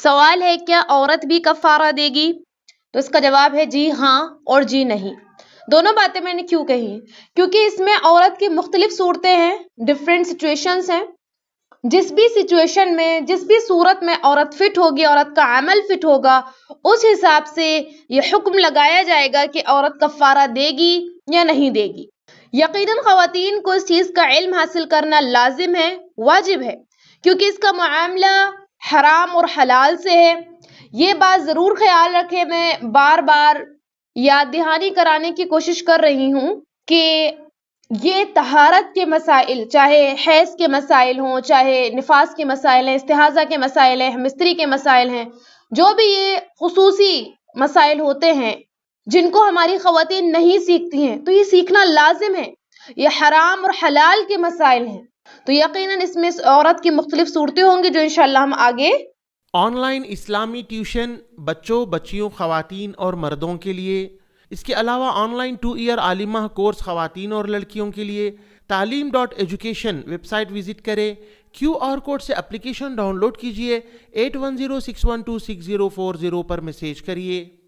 سوال ہے کیا عورت بھی کفارہ دے گی؟ تو اس کا جواب ہے جی ہاں اور جی نہیں۔ دونوں باتیں میں نے کیوں کہی؟ کیونکہ اس میں عورت کی مختلف صورتیں ہیں، ڈفرینٹ سچویشنز ہیں۔ جس بھی سچویشن میں، جس بھی صورت میں عورت فٹ ہوگی، عورت کا عمل فٹ ہوگا، اس حساب سے یہ حکم لگایا جائے گا کہ عورت کفارہ دے گی یا نہیں دے گی۔ یقیناً خواتین کو اس چیز کا علم حاصل کرنا لازم ہے، واجب ہے، کیونکہ اس کا معاملہ حرام اور حلال سے ہے۔ یہ بات ضرور خیال رکھے، میں بار بار یاد دہانی کرانے کی کوشش کر رہی ہوں کہ یہ طہارت کے مسائل، چاہے حیض کے مسائل ہوں، چاہے نفاس کے مسائل ہیں، استحاضہ کے مسائل ہیں، مستری کے مسائل ہیں، جو بھی یہ خصوصی مسائل ہوتے ہیں جن کو ہماری خواتین نہیں سیکھتی ہیں، تو یہ سیکھنا لازم ہے۔ یہ حرام اور حلال کے مسائل ہیں، تو یقیناً اس میں عورت کی مختلف صورتیں ہوں گی جو انشاءاللہ ہم آگے۔ آن لائن اسلامی ٹیوشن بچوں، بچیوں، خواتین اور مردوں کے لیے۔ اس کے علاوہ آن لائن 2 ایئر عالمہ کورس خواتین اور لڑکیوں کے لیے۔ تعلیم.ایجوکیشن ویب سائٹ وزٹ کریں، QR کوڈ سے اپلیکیشن ڈاؤن لوڈ کیجئے، 8106126040 پر میسیج کریے۔